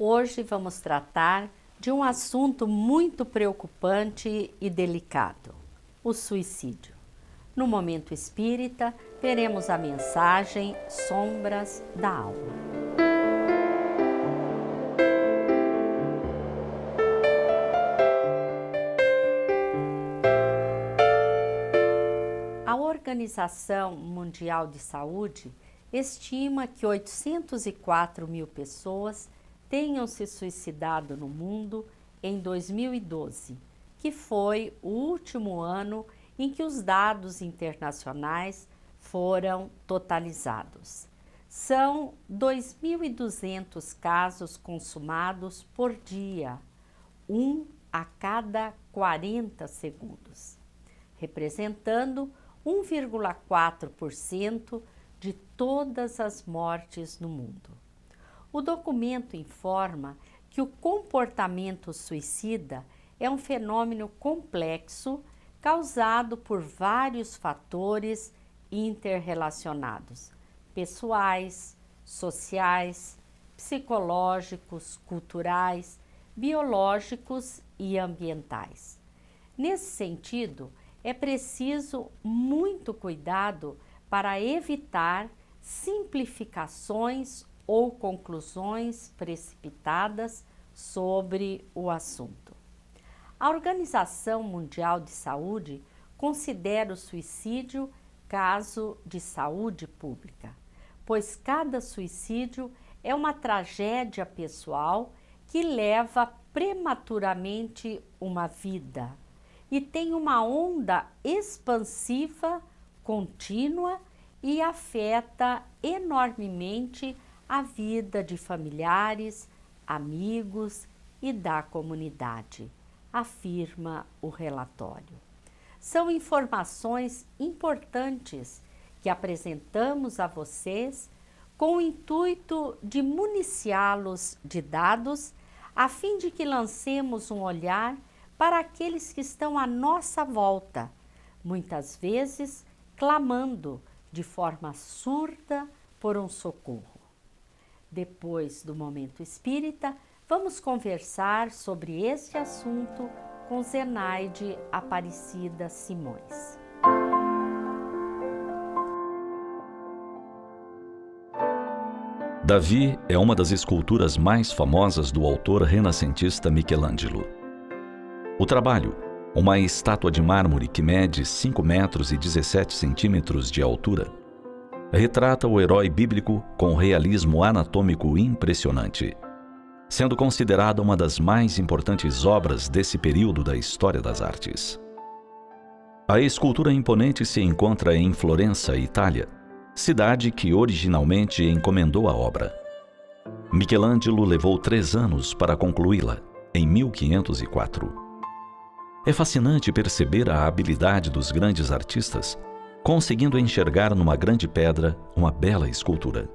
Hoje vamos tratar de um assunto muito preocupante e delicado: o suicídio. No Momento Espírita, veremos a mensagem Sombras da Alma. A Organização Mundial de Saúde estima que 804 mil pessoas tenham se suicidado no mundo em 2012, que foi o último ano em que os dados internacionais foram totalizados. São 2.200 casos consumados por dia, um a cada 40 segundos, representando 1,4% de todas as mortes no mundo. O documento informa que o comportamento suicida é um fenômeno complexo causado por vários fatores interrelacionados, pessoais, sociais, psicológicos, culturais, biológicos e ambientais. Nesse sentido, é preciso muito cuidado para evitar simplificações ou conclusões precipitadas sobre o assunto. A Organização Mundial de Saúde considera o suicídio caso de saúde pública, pois cada suicídio é uma tragédia pessoal que leva prematuramente uma vida e tem uma onda expansiva contínua e afeta enormemente a vida de familiares, amigos e da comunidade, afirma o relatório. São informações importantes que apresentamos a vocês com o intuito de municiá-los de dados, a fim de que lancemos um olhar para aqueles que estão à nossa volta, muitas vezes clamando de forma surda por um socorro. Depois do Momento Espírita, vamos conversar sobre este assunto com Zenaide Aparecida Simões. Davi é uma das esculturas mais famosas do autor renascentista Michelangelo. O trabalho, uma estátua de mármore que mede 5 metros e 17 centímetros de altura, retrata o herói bíblico com realismo anatômico impressionante, sendo considerada uma das mais importantes obras desse período da história das artes. A escultura imponente se encontra em Florença, Itália, cidade que originalmente encomendou a obra. Michelangelo levou 3 anos para concluí-la, em 1504. É fascinante perceber a habilidade dos grandes artistas, conseguindo enxergar numa grande pedra uma bela escultura.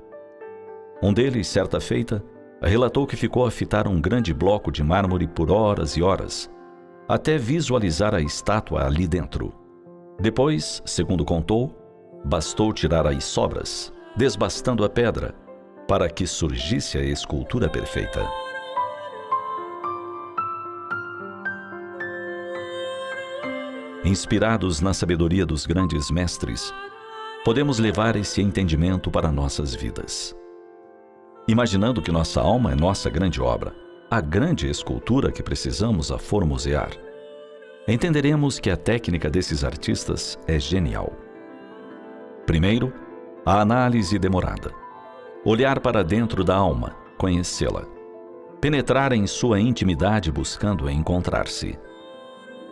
Um deles, certa feita, relatou que ficou a fitar um grande bloco de mármore por horas e horas, até visualizar a estátua ali dentro. Depois, segundo contou, bastou tirar as sobras, desbastando a pedra, para que surgisse a escultura perfeita. Inspirados na sabedoria dos grandes mestres, podemos levar esse entendimento para nossas vidas. Imaginando que nossa alma é nossa grande obra, a grande escultura que precisamos a formosear, entenderemos que a técnica desses artistas é genial. Primeiro, a análise demorada. Olhar para dentro da alma, conhecê-la. Penetrar em sua intimidade buscando encontrar-se.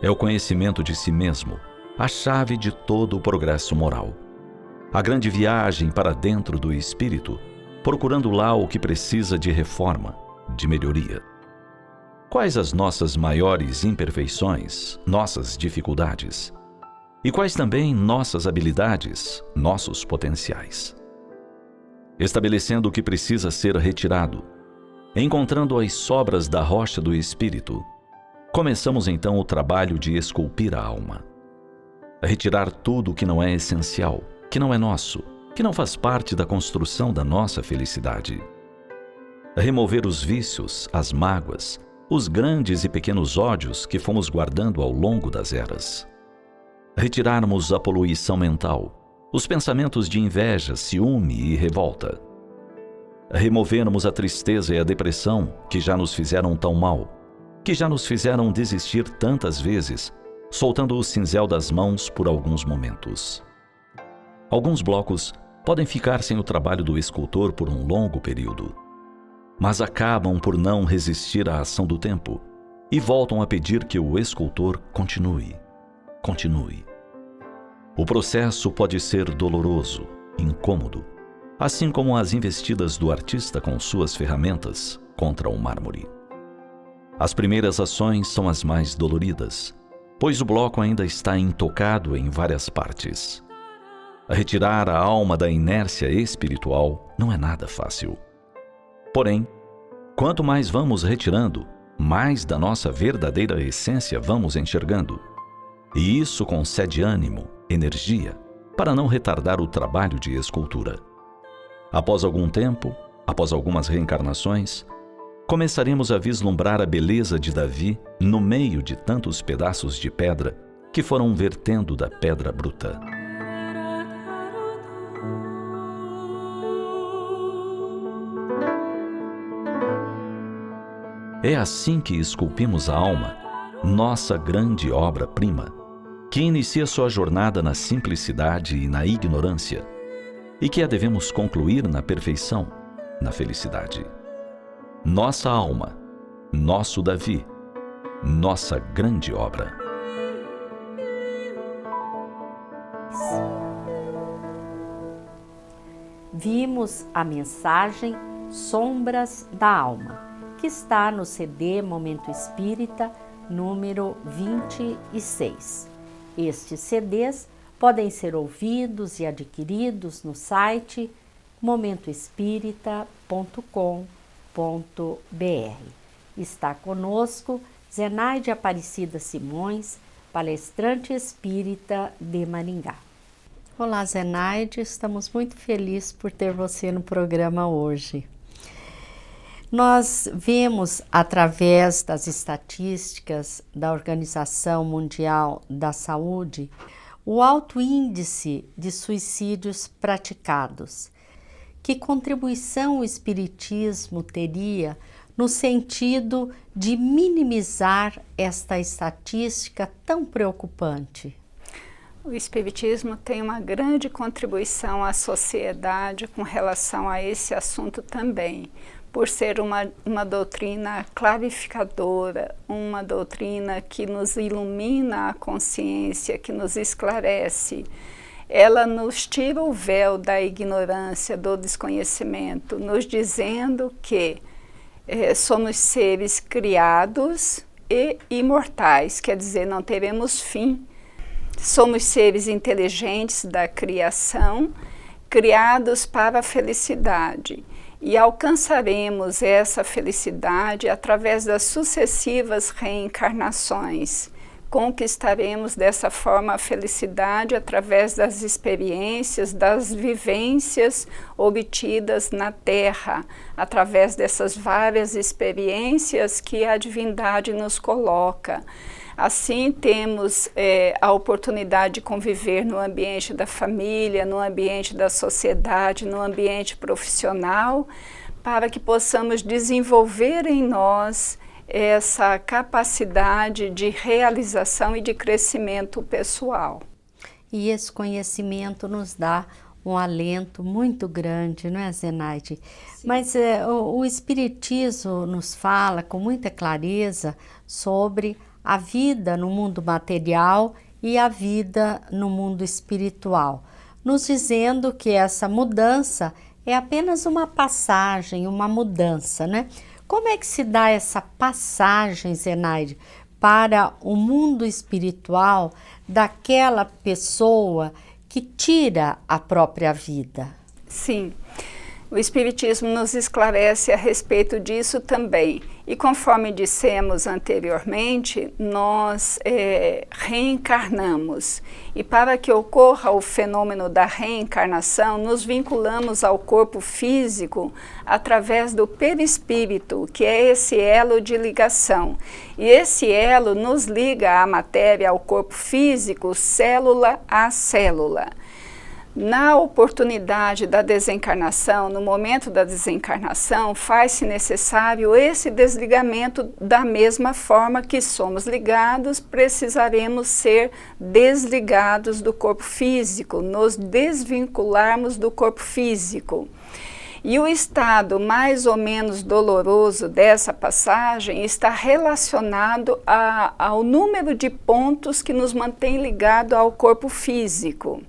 É o conhecimento de si mesmo, a chave de todo o progresso moral. A grande viagem para dentro do espírito, procurando lá o que precisa de reforma, de melhoria. Quais as nossas maiores imperfeições, nossas dificuldades? E quais também nossas habilidades, nossos potenciais? Estabelecendo o que precisa ser retirado, encontrando as sobras da rocha do espírito, começamos então o trabalho de esculpir a alma. Retirar tudo o que não é essencial, que não é nosso, que não faz parte da construção da nossa felicidade. remover os vícios, as mágoas, os grandes e pequenos ódios que fomos guardando ao longo das eras. Retirarmos a poluição mental, os pensamentos de inveja, ciúme e revolta. Removermos a tristeza e a depressão que já nos fizeram tão mal, que já nos fizeram desistir tantas vezes, soltando o cinzel das mãos por alguns momentos. Alguns blocos podem ficar sem o trabalho do escultor por um longo período, mas acabam por não resistir à ação do tempo e voltam a pedir que o escultor continue. O processo pode ser doloroso, incômodo, assim como as investidas do artista com suas ferramentas contra o mármore. As primeiras ações são as mais doloridas, pois o bloco ainda está intocado em várias partes. Retirar a alma da inércia espiritual não é nada fácil. Porém, quanto mais vamos retirando, mais da nossa verdadeira essência vamos enxergando. E isso concede ânimo, energia, para não retardar o trabalho de escultura. Após algum tempo, após algumas reencarnações, começaremos a vislumbrar a beleza de Davi no meio de tantos pedaços de pedra que foram vertendo da pedra bruta. É assim que esculpimos a alma, nossa grande obra-prima, que inicia sua jornada na simplicidade e na ignorância, e que a devemos concluir na perfeição, na felicidade. Nossa alma, nosso Davi, nossa grande obra. Vimos a mensagem Sombras da Alma, que está no CD Momento Espírita, número 26. Estes CDs podem ser ouvidos e adquiridos no site momentoespírita.com.br. Está conosco Zenaide Aparecida Simões, palestrante espírita de Maringá. Olá, Zenaide, estamos muito felizes por ter você no programa hoje. Nós vemos, através das estatísticas da Organização Mundial da Saúde, o alto índice de suicídios praticados. Que contribuição o Espiritismo teria no sentido de minimizar esta estatística tão preocupante? O Espiritismo tem uma grande contribuição à sociedade com relação a esse assunto também, por ser uma doutrina clarificadora, uma doutrina que nos ilumina a consciência, que nos esclarece. Ela nos tira o véu da ignorância, do desconhecimento, nos dizendo que somos seres criados e imortais, quer dizer, não teremos fim. Somos seres inteligentes da criação, criados para a felicidade. E alcançaremos essa felicidade através das sucessivas reencarnações. Conquistaremos dessa forma a felicidade através das experiências, das vivências obtidas na Terra, através dessas várias experiências que a divindade nos coloca. Assim, temos a oportunidade de conviver no ambiente da família, no ambiente da sociedade, no ambiente profissional, para que possamos desenvolver em nós essa capacidade de realização e de crescimento pessoal. E esse conhecimento nos dá um alento muito grande, não é, Zenaide? Sim. Mas o Espiritismo nos fala com muita clareza sobre a vida no mundo material e a vida no mundo espiritual, nos dizendo que essa mudança é apenas uma passagem, uma mudança, né? Como é que se dá essa passagem, Zenaide, para o mundo espiritual daquela pessoa que tira a própria vida? Sim. O Espiritismo nos esclarece a respeito disso também. E conforme dissemos anteriormente, nós reencarnamos. E para que ocorra o fenômeno da reencarnação, nos vinculamos ao corpo físico através do perispírito, que é esse elo de ligação. E esse elo nos liga à matéria, ao corpo físico, célula a célula. Na oportunidade da desencarnação, no momento da desencarnação, faz-se necessário esse desligamento da mesma forma que somos ligados, precisaremos ser desligados do corpo físico, nos desvincularmos do corpo físico. E o estado mais ou menos doloroso dessa passagem está relacionado ao número de pontos que nos mantém ligado ao corpo físico.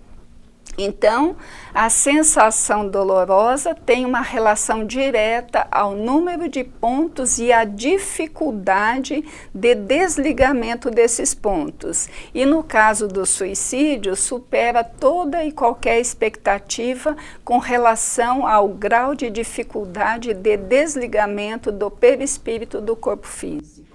Então, a sensação dolorosa tem uma relação direta ao número de pontos e à dificuldade de desligamento desses pontos. E no caso do suicídio, supera toda e qualquer expectativa com relação ao grau de dificuldade de desligamento do perispírito do corpo físico.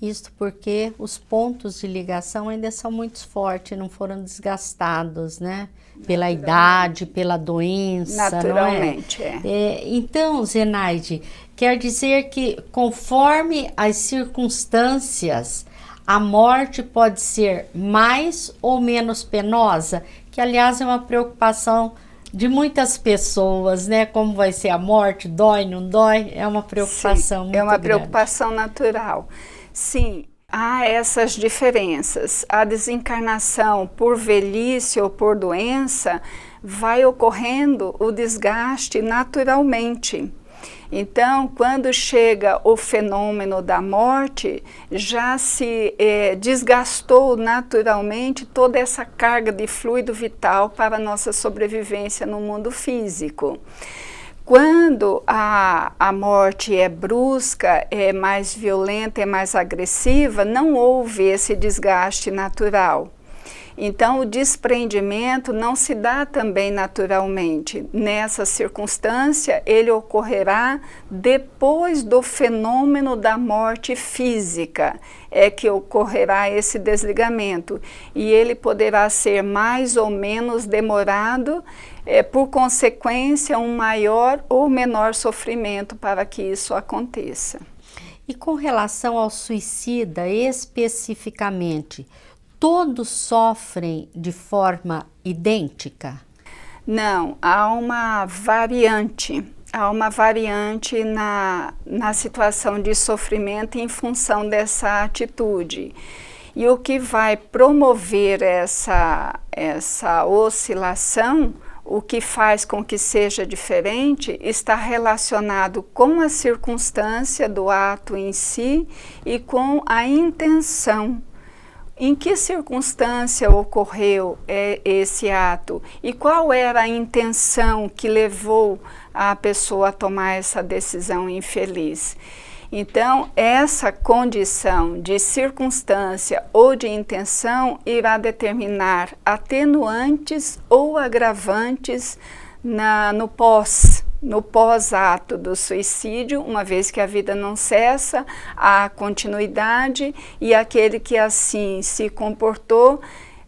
Isto porque os pontos de ligação ainda são muito fortes, não foram desgastados, né? Pela idade, pela doença, naturalmente, não é? Então, Zenaide, quer dizer que conforme as circunstâncias, a morte pode ser mais ou menos penosa, que aliás é uma preocupação de muitas pessoas, né? Como vai ser a morte, dói, não dói? É uma preocupação muito grande. É uma preocupação natural. Sim, há essas diferenças. A desencarnação por velhice ou por doença vai ocorrendo o desgaste naturalmente. Então, quando chega o fenômeno da morte, já se desgastou naturalmente toda essa carga de fluido vital para a nossa sobrevivência no mundo físico. Quando a morte é brusca, é mais violenta, é mais agressiva, não houve esse desgaste natural. Então, o desprendimento não se dá também naturalmente. Nessa circunstância, ele ocorrerá depois do fenômeno da morte física, é que ocorrerá esse desligamento. E ele poderá ser mais ou menos demorado, por consequência, um maior ou menor sofrimento para que isso aconteça. E com relação ao suicida, especificamente, todos sofrem de forma idêntica? Não, há uma variante. Há uma variante na situação de sofrimento em função dessa atitude. E o que vai promover essa oscilação, o que faz com que seja diferente, está relacionado com a circunstância do ato em si e com a intenção. Em que circunstância ocorreu esse ato e qual era a intenção que levou a pessoa a tomar essa decisão infeliz? Então, essa condição de circunstância ou de intenção irá determinar atenuantes ou agravantes no pós-ato do suicídio, uma vez que a vida não cessa, há continuidade e aquele que assim se comportou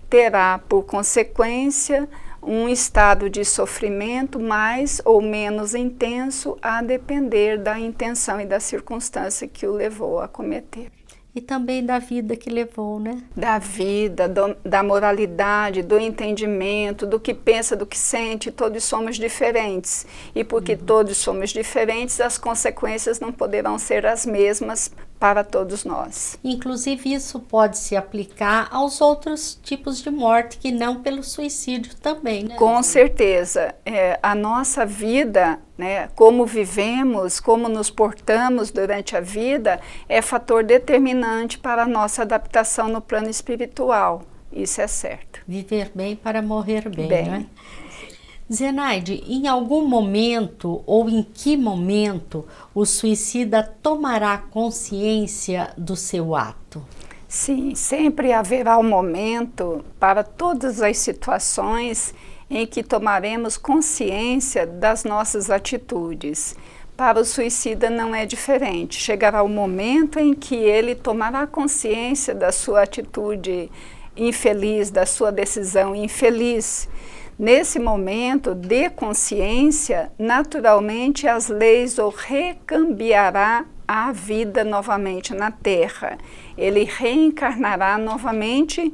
terá por consequência um estado de sofrimento mais ou menos intenso a depender da intenção e da circunstância que o levou a cometer. E também da vida que levou, né? Da vida, da moralidade, do entendimento, do que pensa, do que sente, todos somos diferentes. E porque todos somos diferentes, as consequências não poderão ser as mesmas para todos nós. Inclusive isso pode se aplicar aos outros tipos de morte, que não pelo suicídio também, né? Com certeza. A nossa vida, né, como vivemos, como nos portamos durante a vida, é fator determinante para a nossa adaptação no plano espiritual. Isso é certo. Viver bem para morrer bem, né? Zenaide, em algum momento ou em que momento o suicida tomará consciência do seu ato? Sim, sempre haverá um momento para todas as situações em que tomaremos consciência das nossas atitudes. Para o suicida não é diferente. Chegará o momento em que ele tomará consciência da sua atitude infeliz, da sua decisão infeliz. Nesse momento de consciência, naturalmente as leis o recambiará a vida novamente na Terra. Ele reencarnará novamente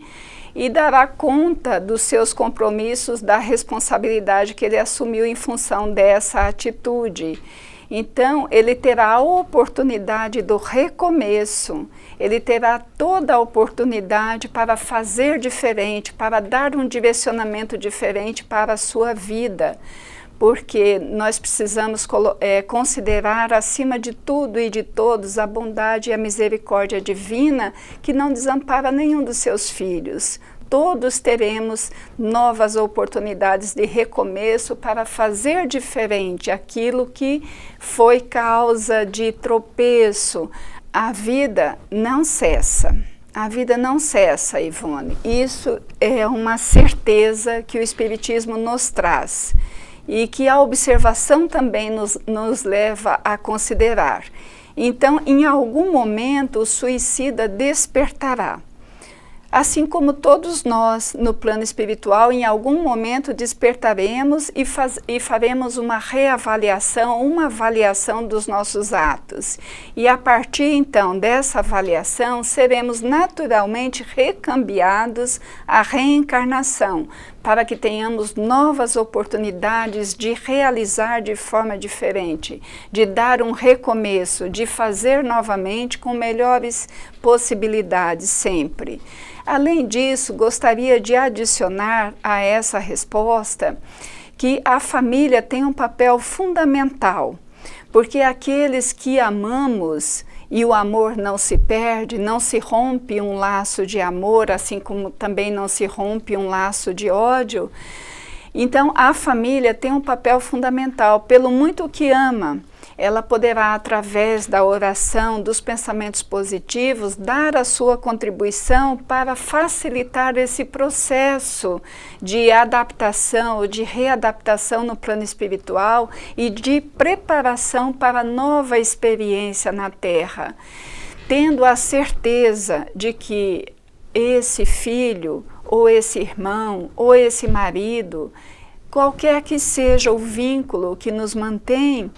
e dará conta dos seus compromissos, da responsabilidade que ele assumiu em função dessa atitude. Então, ele terá a oportunidade do recomeço, ele terá toda a oportunidade para fazer diferente, para dar um direcionamento diferente para a sua vida, porque nós precisamos considerar acima de tudo e de todos a bondade e a misericórdia divina que não desampara nenhum dos seus filhos. Todos teremos novas oportunidades de recomeço para fazer diferente aquilo que foi causa de tropeço. A vida não cessa. A vida não cessa, Ivone. Isso é uma certeza que o Espiritismo nos traz e que a observação também nos leva a considerar. Então, em algum momento, o suicida despertará. Assim como todos nós, no plano espiritual, em algum momento despertaremos e faremos uma reavaliação, uma avaliação dos nossos atos. E a partir, então, dessa avaliação, seremos naturalmente recambiados à reencarnação, para que tenhamos novas oportunidades de realizar de forma diferente, de dar um recomeço, de fazer novamente com melhores possibilidades sempre. Além disso, gostaria de adicionar a essa resposta que a família tem um papel fundamental, porque aqueles que amamos, e o amor não se perde, não se rompe um laço de amor, assim como também não se rompe um laço de ódio. Então, a família tem um papel fundamental. Pelo muito que ama, ela poderá, através da oração, dos pensamentos positivos, dar a sua contribuição para facilitar esse processo de adaptação, de readaptação no plano espiritual e de preparação para a nova experiência na Terra, tendo a certeza de que esse filho, ou esse irmão, ou esse marido, qualquer que seja o vínculo que nos mantém,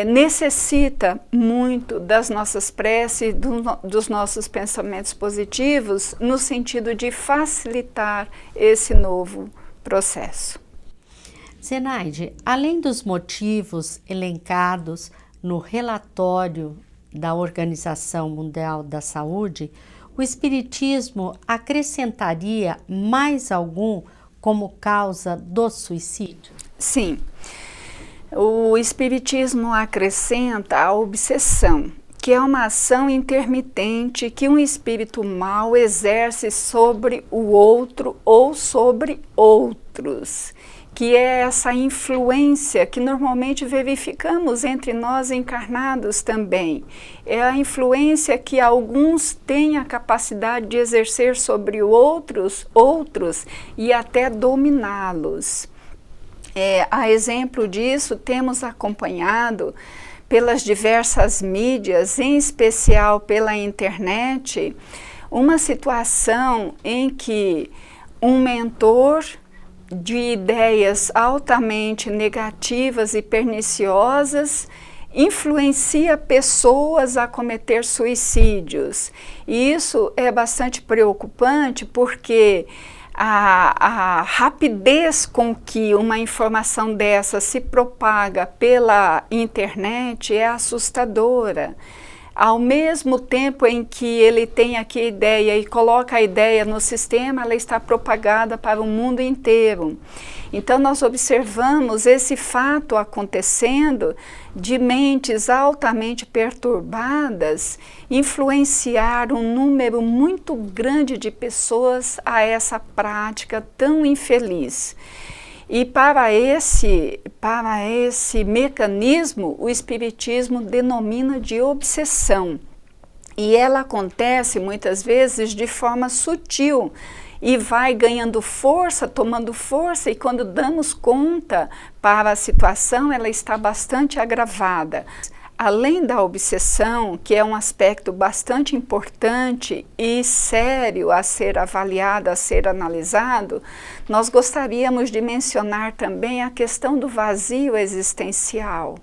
necessita muito das nossas preces, dos nossos pensamentos positivos, no sentido de facilitar esse novo processo. Zenaide, além dos motivos elencados no relatório da Organização Mundial da Saúde, o Espiritismo acrescentaria mais algum como causa do suicídio? Sim. O Espiritismo acrescenta a obsessão, que é uma ação intermitente que um espírito mau exerce sobre o outro ou sobre outros, que é essa influência que normalmente verificamos entre nós encarnados também. É a influência que alguns têm a capacidade de exercer sobre outros e até dominá-los. A exemplo disso, temos acompanhado pelas diversas mídias, em especial pela internet, uma situação em que um mentor de ideias altamente negativas e perniciosas influencia pessoas a cometer suicídios. E isso é bastante preocupante porque a rapidez com que uma informação dessa se propaga pela internet é assustadora. Ao mesmo tempo em que ele tem aqui a ideia e coloca a ideia no sistema, ela está propagada para o mundo inteiro. Então nós observamos esse fato acontecendo de mentes altamente perturbadas influenciar um número muito grande de pessoas a essa prática tão infeliz. E para esse mecanismo, o Espiritismo denomina de obsessão. E ela acontece muitas vezes de forma sutil e vai ganhando força, tomando força, e quando damos conta para a situação, ela está bastante agravada. Além da obsessão, que é um aspecto bastante importante e sério a ser avaliado, a ser analisado, nós gostaríamos de mencionar também a questão do vazio existencial.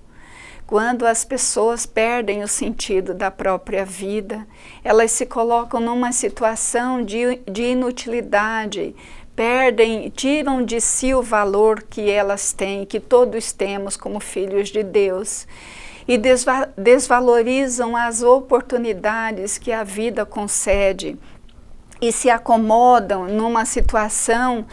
Quando as pessoas perdem o sentido da própria vida, elas se colocam numa situação de inutilidade, tiram de si o valor que elas têm, que todos temos como filhos de Deus, e desvalorizam as oportunidades que a vida concede e se acomodam numa situação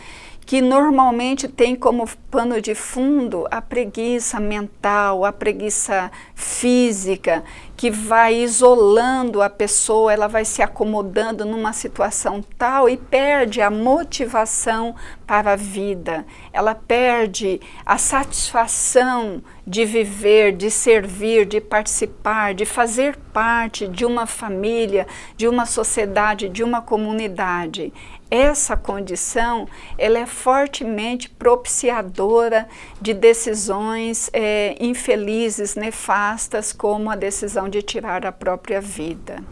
que normalmente tem como pano de fundo a preguiça mental, a preguiça física, que vai isolando a pessoa, ela vai se acomodando numa situação tal e perde a motivação para a vida, ela perde a satisfação de viver, de servir, de participar, de fazer parte de uma família, de uma sociedade, de uma comunidade. Essa condição, ela é fortemente propiciadora de decisões infelizes, nefastas, como a decisão de tirar a própria vida.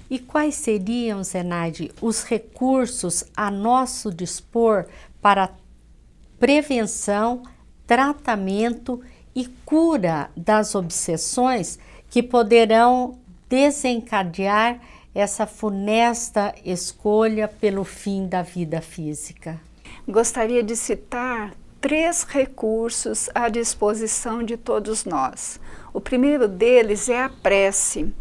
E quais seriam, Zenaide, os recursos a nosso dispor para prevenção, tratamento e cura das obsessões que poderão desencadear essa funesta escolha pelo fim da vida física? Gostaria de citar 3 recursos à disposição de todos nós. O primeiro deles é a prece.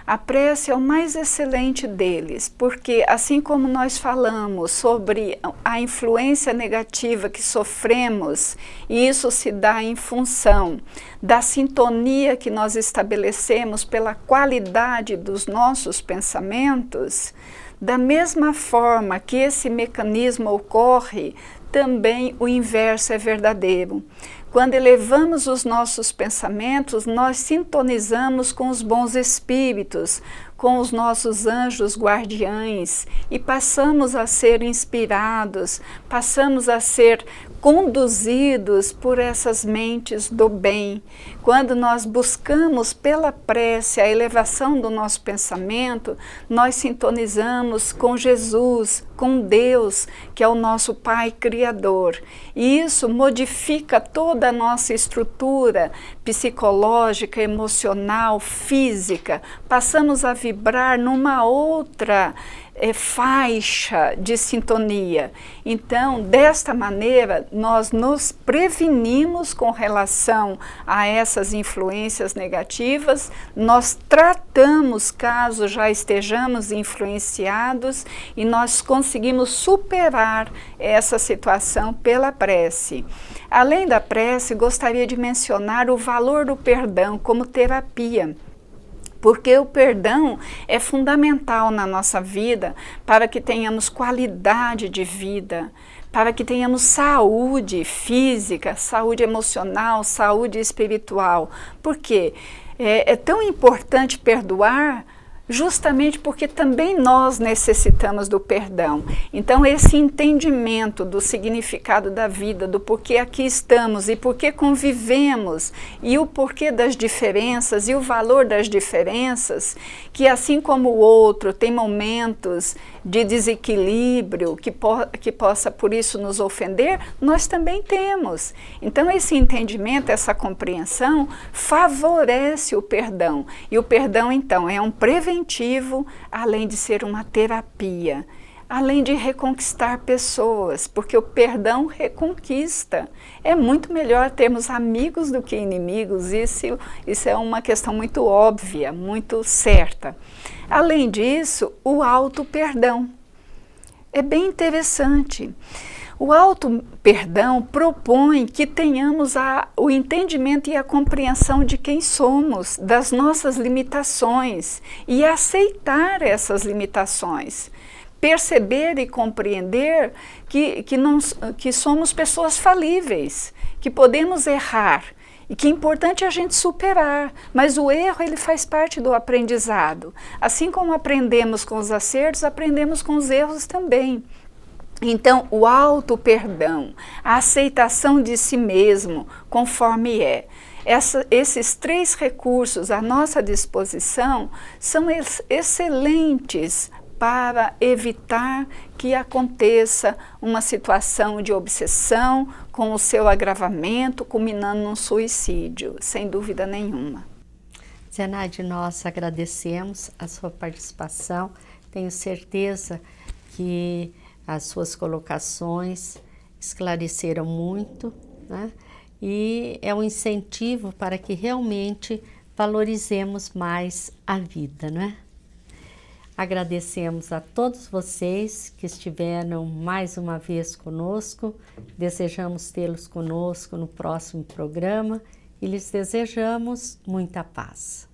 A prece é o mais excelente deles, porque assim como nós falamos sobre a influência negativa que sofremos, e isso se dá em função da sintonia que nós estabelecemos pela qualidade dos nossos pensamentos, da mesma forma que esse mecanismo ocorre, também o inverso é verdadeiro. Quando elevamos os nossos pensamentos, nós sintonizamos com os bons espíritos, com os nossos anjos guardiães e passamos a ser inspirados, passamos a ser conduzidos por essas mentes do bem. Quando nós buscamos pela prece a elevação do nosso pensamento, nós sintonizamos com Jesus, com Deus, que é o nosso Pai Criador. E isso modifica toda a nossa estrutura psicológica, emocional, física. Passamos a vibrar numa outra faixa de sintonia. Então, desta maneira, nós nos prevenimos com relação a essas influências negativas, nós tratamos caso já estejamos influenciados e nós conseguimos superar essa situação pela prece. Além da prece, gostaria de mencionar o valor do perdão como terapia. Porque o perdão é fundamental na nossa vida para que tenhamos qualidade de vida, para que tenhamos saúde física, saúde emocional, saúde espiritual. Por quê? É tão importante perdoar justamente porque também nós necessitamos do perdão. Então, esse entendimento do significado da vida, do porquê aqui estamos e porquê convivemos, e o porquê das diferenças e o valor das diferenças, que assim como o outro tem momentos de desequilíbrio que possa por isso nos ofender, nós também temos. Então, esse entendimento, essa compreensão favorece o perdão. E o perdão, então, é um preventivo, além de ser uma terapia, além de reconquistar pessoas, porque o perdão reconquista. É muito melhor termos amigos do que inimigos, isso é uma questão muito óbvia, muito certa. Além disso, o auto-perdão é bem interessante. O auto-perdão propõe que tenhamos o entendimento e a compreensão de quem somos, das nossas limitações e aceitar essas limitações. Perceber e compreender que somos pessoas falíveis, que podemos errar e que é importante a gente superar, mas o erro ele faz parte do aprendizado. Assim como aprendemos com os acertos, aprendemos com os erros também. Então, o auto-perdão, a aceitação de si mesmo conforme é. Esses 3 recursos à nossa disposição são excelentes para evitar que aconteça uma situação de obsessão com o seu agravamento, culminando num suicídio, sem dúvida nenhuma. Zenaide, nós agradecemos a sua participação. Tenho certeza que as suas colocações esclareceram muito, né? E é um incentivo para que realmente valorizemos mais a vida, né? Agradecemos a todos vocês que estiveram mais uma vez conosco. Desejamos tê-los conosco no próximo programa e lhes desejamos muita paz.